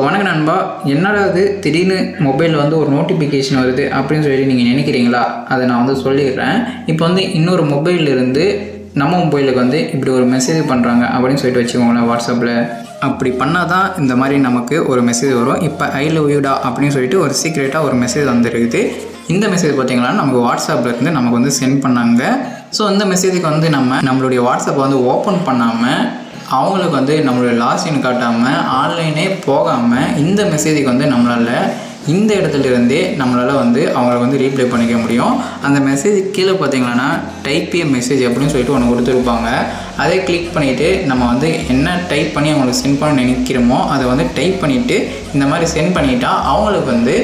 வணக்கம் நண்பா. என்னடா இது திடீர்னு மொபைலில் வந்து ஒரு நோட்டிஃபிகேஷன் வருது அப்படின்னு சொல்லி நீங்கள் நினைக்கிறீங்களா? அதை நான் வந்து சொல்லிடுறேன். இப்போ வந்து இன்னொரு மொபைலிருந்து நம்ம மொபைலுக்கு வந்து இப்படி ஒரு மெசேஜ் பண்ணுறாங்க அப்படின்னு சொல்லிட்டு வச்சுக்கோங்களேன். வாட்ஸ்அப்பில் அப்படி பண்ணால் தான் இந்த மாதிரி நமக்கு ஒரு மெசேஜ் வரும். இப்போ ஐ லவ் யூடா அப்படின்னு சொல்லிட்டு ஒரு சீக்ரெட்டாக ஒரு மெசேஜ் வந்துருக்குது. இந்த மெசேஜ் பார்த்திங்கன்னா நமக்கு வாட்ஸ்அப்பில் இருந்து நமக்கு வந்து சென்ட் பண்ணாங்க. ஸோ இந்த மெசேஜுக்கு வந்து நம்மளுடைய வாட்ஸ்அப்பை வந்து ஓப்பன் பண்ணாமல், அவங்களுக்கு வந்து நம்மளுடைய லாகின் காட்டாமல், ஆன்லைனே போகாமல் இந்த மெசேஜுக்கு வந்து நம்மளால் இந்த இடத்துலேருந்தே நம்மளால் வந்து அவங்களுக்கு வந்து ரீப்ளை பண்ணிக்க முடியும். அந்த மெசேஜ் கீழே பார்த்திங்கன்னா டைப் ஏ மெசேஜ் அப்படின்னு சொல்லிட்டு ஒன்று கொடுத்துருப்பாங்க. அதை கிளிக் பண்ணிவிட்டு நம்ம வந்து என்ன டைப் பண்ணி அவங்களுக்கு சென்ட் பண்ண நினைக்கிறோமோ அதை வந்து டைப் பண்ணிவிட்டு இந்த மாதிரி சென்ட் பண்ணிட்டா அவங்களுக்கு வந்து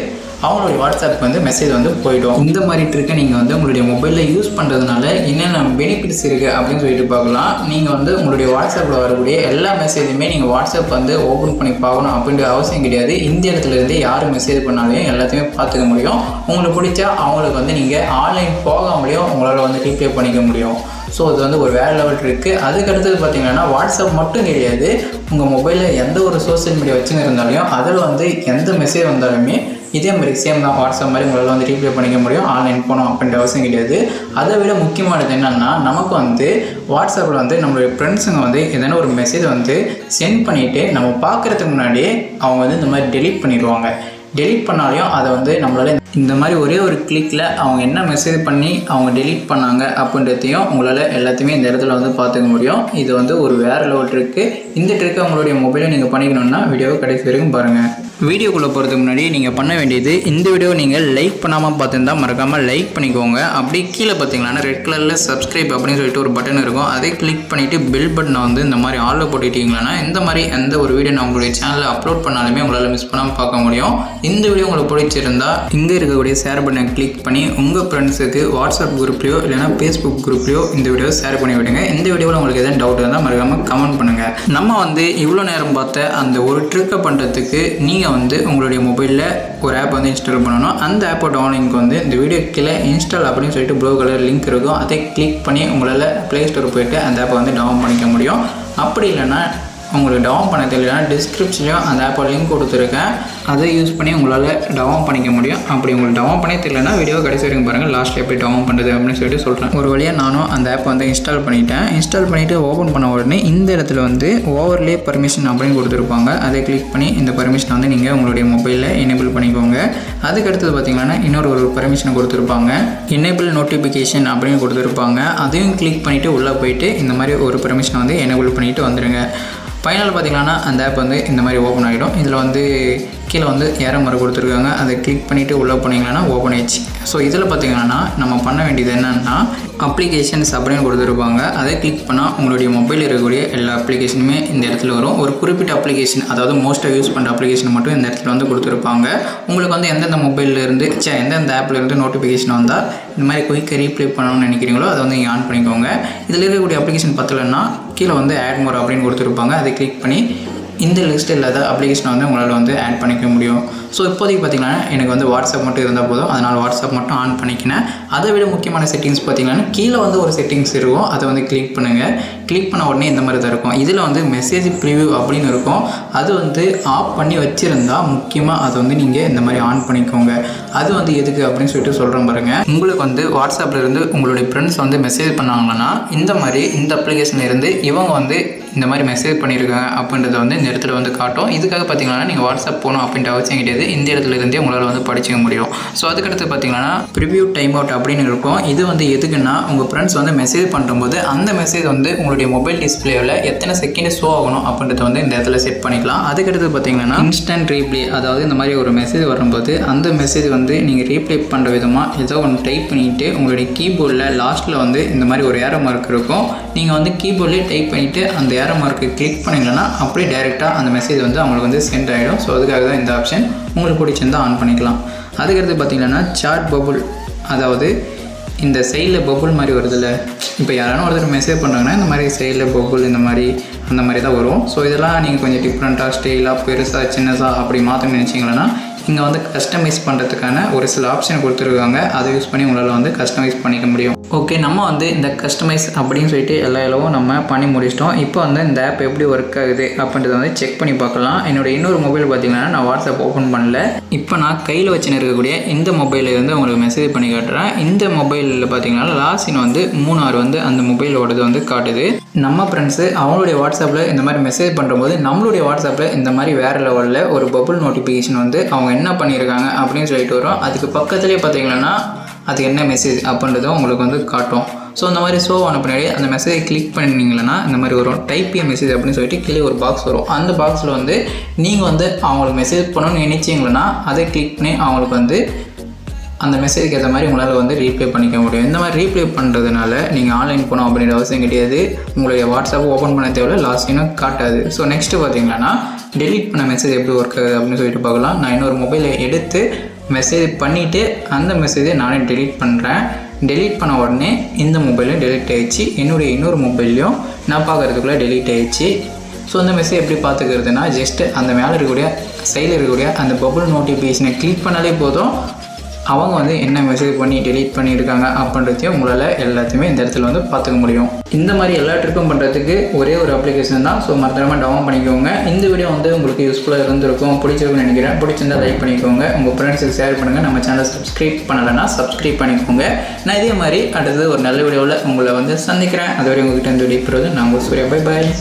அவங்களுடைய வாட்ஸ்அப்புக்கு வந்து மெசேஜ் வந்து போய்டும். இந்த மாதிரி ட்ரிக்கை நீங்கள் வந்து உங்களுடைய மொபைலில் யூஸ் பண்ணுறதுனால என்னென்ன பெனிஃபிட்ஸ் இருக்குது அப்படின்னு சொல்லிட்டு பார்க்கலாம். நீங்கள் வந்து உங்களுடைய வாட்ஸ்அப்பில் வரக்கூடிய எல்லா மெசேஜுமே நீங்கள் வாட்ஸ்அப் வந்து ஓப்பன் பண்ணி பார்க்கணும் அப்படின்ற அவசியம் கிடையாது. இந்த இடத்துலேருந்து யார் மெசேஜ் பண்ணாலும் எல்லாத்தையுமே பார்த்துக்க முடியும். உங்களுக்கு பிடிச்சா அவங்களுக்கு வந்து நீங்கள் ஆன்லைன் போகாமலேயும் உங்களால் வந்து ரீப்ளை பண்ணிக்க முடியும். ஸோ அது வந்து ஒரு வேறு லெவல் இருக்குது. அதுக்கடுத்தது பார்த்திங்கன்னா வாட்ஸ்அப் மட்டும் கிடையாது, உங்கள் மொபைலில் எந்த ஒரு சோஷியல் மீடியா வச்சுன்னு இருந்தாலும் அதில் வந்து எந்த மெசேஜ் வந்தாலுமே இதே மாதிரி சேம் தான் வாட்ஸ்அப் மாதிரி உங்களால் வந்து ரீப்ளை பண்ணிக்க முடியும். ஆன்லைன் போகணும் அப்படின்ற அவசியம் கிடையாது. அதை விட முக்கியமானது என்னென்னா, நமக்கு வந்து வாட்ஸ்அப்பில் வந்து நம்மளுடைய ஃப்ரெண்ட்ஸுங்க வந்து எதனா ஒரு மெசேஜ் வந்து சென்ட் பண்ணிவிட்டு நம்ம பார்க்குறதுக்கு முன்னாடியே அவங்க வந்து இந்த மாதிரி டெலீட் பண்ணிடுவாங்க. டெலீட் பண்ணாலையும் அதை வந்து நம்மளால் இந்த மாதிரி ஒரே ஒரு கிளிக்கில் அவங்க என்ன மெசேஜ் பண்ணி அவங்க டெலீட் பண்ணாங்க அப்படின்றதையும் உங்களால் எல்லாத்தையுமே இந்த இடத்துல வந்து பார்த்துக்க முடியும். இது வந்து ஒரு வேறு லெவல் ட்ரிக்கு. இந்த ட்ரிக்கை உங்களுடைய மொபைலில் நீங்கள் பண்ணிக்கணுன்னா வீடியோவை கடைசி வரைக்கும் பாருங்கள். வீடியோக்குள்ளே போகிறதுக்கு முன்னாடி நீங்கள் பண்ண வேண்டியது, இந்த வீடியோ நீங்கள் லைக் பண்ணாமல் பார்த்துருந்தா மறக்காமல் லைக் பண்ணிக்கோங்க. அப்படி கீழே பார்த்தீங்கன்னா ரெட் கலரில் சப்ஸ்கிரைப் அப்படின்னு சொல்லிட்டு ஒரு பட்டன் இருக்கும். அதை கிளிக் பண்ணிவிட்டு பெல் பட்டனை வந்து இந்த மாதிரி ஆளில் போட்டுட்டிங்கன்னா இந்த மாதிரி எந்த ஒரு வீடியோ நான் உங்களுடைய சேனலில் அப்லோட் பண்ணாலுமே உங்களால் மிஸ் பண்ணாமல் பார்க்க முடியும். இந்த வீடியோ உங்களுக்கு பிடிச்சிருந்தா இங்கே இருக்கக்கூடிய ஷேர் பட்டனை கிளிக் பண்ணி உங்கள் ஃப்ரெண்ட்ஸுக்கு வாட்ஸ்அப் குரூப்லையோ இல்லைனா ஃபேஸ்புக் குரூப்லையோ இந்த வீடியோ ஷேர் பண்ணி விடுங்க. இந்த வீடியோவில் உங்களுக்கு எதாவது டவுட் இருந்தால் மறக்காமல் கமெண்ட் பண்ணுங்கள். நம்ம வந்து இவ்வளோ நேரம் பார்த்த அந்த ஒரு ட்ரிக்கை பண்ணுறதுக்கு நீங்கள் வந்து உங்களுடைய மொபைலில் ஒரு ஆப் வந்து இன்ஸ்டால் பண்ணணும். அந்த ஆப்போட டவுன்லிங்க் வந்து இந்த வீடியோ கீழே இன்ஸ்டால் அப்படின்னு சொல்லிட்டு ப்ளூ கலர் லிங்க் இருக்கும். அதை கிளிக் பண்ணி உங்களால் ப்ளே ஸ்டோர் போய்ட்டு அந்த ஆப்பை வந்து டவுன் பண்ணிக்க முடியும். அப்படி இல்லைன்னா உங்களுக்கு டவுன் பண்ண தெரியலனா டிஸ்கிரிப்ஷன்லையும் அந்த ஆப்போட லிங்க் கொடுத்துருக்கேன். அதை யூஸ் பண்ணி உங்களால் டவுன் பண்ணிக்க முடியும். அப்படி உங்களுக்கு டவுன் பண்ணி தெரியலனா வீடியோ கடைசி வரைக்கும் பாருங்கள். லாஸ்ட்டில் எப்படி டவுன் பண்ணுறது அப்படின்னு சொல்லிட்டு சொல்கிறேன். ஒரு வழியாக நானும் அந்த ஆப்பை வந்து இன்ஸ்டால் பண்ணிட்டேன். இன்ஸ்டால் பண்ணிவிட்டு ஓப்பன் பண்ண உடனே இந்த இடத்துல வந்து ஓவர்லே பர்மிஷன் அப்படின்னு கொடுத்துருப்பாங்க. அதை கிளிக் பண்ணி இந்த பர்மிஷனை வந்து நீங்கள் உங்களுடைய மொபைலில் எனேபிள் பண்ணிக்கோங்க. அதுக்கடுத்தது பார்த்திங்கன்னா இன்னொரு பர்மிஷனை கொடுத்துருப்பாங்க, எனேபிள் நோட்டிஃபிகேஷன் அப்படின்னு கொடுத்துருப்பாங்க. அதையும் கிளிக் பண்ணிவிட்டு உள்ளே போயிட்டு இந்த மாதிரி ஒரு பர்மிஷனை வந்து எனேபிள் பண்ணிவிட்டு வந்துடுங்க. ஃபைனல் பார்த்திங்கன்னா அந்த ஆப் வந்து இந்த மாதிரி ஓப்பன் ஆகிடும். இதில் வந்து கீழே வந்து ஏரோ மார்க் கொடுத்துருக்காங்க. அதை கிளிக் பண்ணிவிட்டு உள்ளே போனீங்கன்னா ஓப்பன் ஆயிடுச்சு. ஸோ இதில் பார்த்திங்கன்னா நம்ம பண்ண வேண்டியது என்னென்னா, அப்ளிகேஷன்ஸ் அப்படின்னு கொடுத்துருப்பாங்க. அதை கிளிக் பண்ணால் உங்களுடைய மொபைலில் இருக்கக்கூடிய எல்லா அப்ளிகேஷனுமே இந்த இடத்துல வரும். ஒரு குறிப்பிட்ட அப்ளிகேஷன், அதாவது மோஸ்ட்டாக யூஸ் பண்ணுற அப்ளிகேஷன் மட்டும் இந்த இடத்துல வந்து கொடுத்துருப்பாங்க. உங்களுக்கு வந்து எந்தெந்த மொபைல்லேருந்து எந்தெந்த ஆப்லேருந்து நோட்டிஃபிகேஷன் வந்தால் இந்த மாதிரி குயிக்காக ரீப்ளை பண்ணணும்னு நினைக்கிறீங்களோ அதை வந்து நீங்கள் ஆன் பண்ணிக்கோங்க. இதில் இருக்கக்கூடிய அப்ளிகேஷன் பத்தலைன்னா கீழே வந்து ஆட் மோர் அப்படின்னு கொடுத்துருப்பாங்க. அதை கிளிக் பண்ணி இந்த லிஸ்ட்டில் இல்லாத அப்ளிகேஷனை வந்து உங்களால் வந்து ஆட் பண்ணிக்க முடியும். ஸோ இப்போதைக்கு பார்த்திங்கன்னா எனக்கு வந்து வாட்ஸ்அப் மட்டும் இருந்தால் போதும். அதனால் வாட்ஸ்அப் மட்டும் ஆன் பண்ணிக்கினேன். அதை விட முக்கியமான செட்டிங்ஸ் பார்த்திங்கன்னா கீழே வந்து ஒரு செட்டிங்ஸ் இருக்கும். அதை வந்து கிளிக் பண்ணுங்கள். கிளிக் பண்ண உடனே இந்த மாதிரி தான் இருக்கும். இதில் வந்து மெசேஜ் ப்ரிவ்யூ அப்படின்னு இருக்கும். அது வந்து ஆஃப் பண்ணி வச்சுருந்தால் முக்கியமாக அதை வந்து நீங்கள் இந்த மாதிரி ஆன் பண்ணிக்கோங்க. அது வந்து எதுக்கு அப்படின்னு சொல்லிட்டு சொல்கிறேன் பாருங்கள். உங்களுக்கு வந்து வாட்ஸ்அப்பில் இருந்து உங்களுடைய ஃப்ரெண்ட்ஸ் வந்து மெசேஜ் பண்ணாங்கன்னா இந்த மாதிரி இந்த அப்ளிகேஷனில் இருந்து இவங்க வந்து இந்த மாதிரி மெசேஜ் பண்ணியிருக்காங்க அப்படின்றத வந்து இந்த இடத்துல வந்து காட்டும். இதுக்காக பார்த்தீங்கன்னா நீங்கள் வாட்ஸ்அப் போகணும் அப்படின்ற அவசியம் கிடையாது. இந்த இடத்துல இருந்தே உங்களால் வந்து படிச்சிக்க முடியும். ஸோ அதுக்கடுத்து பார்த்தீங்கன்னா ப்ரிவ்யூ டைம் அவுட் அப்படின்னு இருக்கும். இது வந்து எதுக்குன்னா, உங்கள் ஃப்ரெண்ட்ஸ் வந்து மெசேஜ் பண்ணும்போது அந்த மெசேஜ் வந்து உங்களுடைய மொபைல் டிஸ்பிளேவில் எத்தனை செகண்ட் ஷோ ஆகணும் அப்படின்றத வந்து இந்த இடத்துல செட் பண்ணிக்கலாம். அதுக்கடுத்து பார்த்தீங்கன்னா இன்ஸ்டன்ட் ரீப்ளே, அதாவது இந்த மாதிரி ஒரு மெசேஜ் வரும்போது அந்த மெசேஜ் வந்து நீங்கள் ரீப்ளே பண்ணுற விதமாக ஏதோ ஒன்று டைப் பண்ணிவிட்டு உங்களுடைய கீபோர்டில் லாஸ்ட்டில் வந்து இந்த மாதிரி ஒரு ஏரோ மார்க் இருக்கும். நீங்கள் வந்து கீபோர்ட்லேயே டைப் பண்ணிவிட்டு அந்த ஏரோ மார்க்கு கிளிக் பண்ணிங்கன்னா அப்படியே டைரெக்டாக அந்த மெசேஜ் வந்து அவங்களுக்கு வந்து சென்ட் ஆகிடும். ஸோ அதுக்காக தான் இந்த ஆப்ஷன். உங்களுக்கு பிடிச்சிருந்தால் ஆன் பண்ணிக்கலாம். அதுக்கடுத்து பார்த்திங்கன்னா சாட் பபுள், அதாவது இந்த சைடில் பபுள் மாதிரி வருதில்ல. இப்போ யாராலும் ஒருத்தர் மெசேஜ் பண்ணுறாங்கன்னா இந்த மாதிரி சைடில் பபுள் இந்த மாதிரி அந்த மாதிரி தான் வரும். ஸோ இதெல்லாம் நீங்கள் கொஞ்சம் டிஃப்ரெண்ட்டாக ஸ்டைலாக பெருசாக சின்னதாக அப்படி மாற்ற நினச்சிங்கன்னா இங்கே வந்து கஸ்டமைஸ் பண்ணுறதுக்கான ஒரு சில ஆப்ஷன் கொடுத்துருக்காங்க. அதை யூஸ் பண்ணி உங்களால் வந்து கஸ்டமைஸ் பண்ணிக்க முடியும். ஓகே, நம்ம வந்து இந்த கஸ்டமைஸ் அப்படின்னு சொல்லிட்டு எல்லா அளவும் நம்ம பண்ணி முடிச்சிட்டோம். இப்போ வந்து இந்த ஆப் எப்படி ஒர்க் ஆகுது அப்படின்றத வந்து செக் பண்ணி பார்க்கலாம். என்னோடய இன்னொரு மொபைல் பார்த்தீங்கன்னா நான் வாட்ஸ்அப் ஓப்பன் பண்ணல. இப்போ நான் கையில் வச்சுன்னு இருக்கக்கூடிய இந்த மொபைலில் வந்து உங்களுக்கு மெசேஜ் பண்ணி காட்டுறேன். இந்த மொபைலில் பார்த்தீங்கன்னா லாஸ்டின் வந்து 3 வந்து அந்த மொபைலோடது வந்து காட்டுது. நம்ம ஃப்ரெண்ட்ஸு அவங்களுடைய வாட்ஸ்அப்பில் இந்த மாதிரி மெசேஜ் பண்ணும்போது நம்மளுடைய வாட்ஸ்அப்பில் இந்த மாதிரி வேறு லெவலில் ஒரு பபுள் நோட்டிஃபிகேஷன் வந்து அவங்க என்ன பண்ணியிருக்காங்க அப்படின்னு சொல்லிட்டு வரும். அதுக்கு பக்கத்துலேயே பார்த்தீங்கன்னா அது என்ன மெசேஜ் அப்படின்றதும் உங்களுக்கு வந்து காட்டும். ஸோ இந்த மாதிரி ஷோ ஆன பின்னாடி அந்த மெசேஜை கிளிக் பண்ணிங்கன்னா இந்த மாதிரி வரும் டைப் ஏ மெசேஜ் அப்படின்னு சொல்லிட்டு கீழே ஒரு பாக்ஸ் வரும். அந்த பாக்ஸில் வந்து நீங்கள் வந்து அவங்களுக்கு மெசேஜ் பண்ணணும்னு நினைச்சிங்கன்னா அதை கிளிக் பண்ணி அவங்களுக்கு வந்து அந்த மெசேஜுக்கு ஏற்ற மாதிரி உங்களால் வந்து ரீப்ளை பண்ணிக்க முடியும். இந்த மாதிரி ரீப்ளை பண்ணுறதுனால நீங்கள் ஆன்லைன் போகணும் அப்படின்ற அவசியம் கிடையாது. உங்களுடைய வாட்ஸ்அப் ஓப்பன் பண்ண தேவையில்ல, லாஸ்டினும் காட்டாது. ஸோ நெக்ஸ்ட்டு பார்த்தீங்கன்னா டெலீட் பண்ண மெசேஜ் எப்படி ஒர்க் ஆகுது அப்படின்னு சொல்லிட்டு பார்க்கலாம். நான் இன்னொரு மொபைலை எடுத்து மெசேஜ் பண்ணிவிட்டு அந்த மெசேஜை நானே டெலீட் பண்ணுறேன். டெலீட் பண்ண உடனே இந்த மொபைலும் டெலீட் ஆகிடுச்சு. என்னுடைய இன்னொரு மொபைல்லையும் நான் பார்க்குறதுக்குள்ளே டெலீட் ஆகிடுச்சு. ஸோ அந்த மெசேஜ் எப்படி பார்த்துக்கிறதுனா ஜஸ்ட்டு அந்த மேலே இருக்கக்கூடிய சைடில் இருக்கக்கூடிய அந்த பபுள் நோட்டிஃபிகேஷனை கிளிக் பண்ணாலே போதும். அவங்க வந்து என்ன மெசேஜ் பண்ணி டெலீட் பண்ணியிருக்காங்க அப்படின்றதையும் உங்களால் எல்லாத்தையுமே இந்த இடத்துல வந்து பார்த்துக்க முடியும். இந்த மாதிரி எல்லா ட்ரிக்கும் பண்ணுறதுக்கு ஒரே ஒரு அப்ளிகேஷன் தான். ஸோ மறக்காமல் டவுன்லோட் பண்ணிக்கோங்க. இந்த வீடியோ வந்து உங்களுக்கு யூஸ்ஃபுல்லாக இருந்திருக்கும், பிடிச்சிருக்குன்னு நினைக்கிறேன். பிடிச்சிருந்தால் லைக் பண்ணிக்கோங்க, உங்கள் ஃப்ரெண்ட்ஸுக்கு ஷேர் பண்ணுங்கள். நம்ம சேனலை சப்ஸ்கிரைப் பண்ணலைன்னா சப்ஸ்கிரைப் பண்ணிக்கோங்க. நான் இதே மாதிரி அடுத்தது ஒரு நல்ல வீடியோவில் உங்களை வந்து சந்திக்கிறேன். அதுவரை உங்கள்கிட்ட இந்த வீடியோ போகிறது நான் உங்கள் சூர்யா. Bye bye.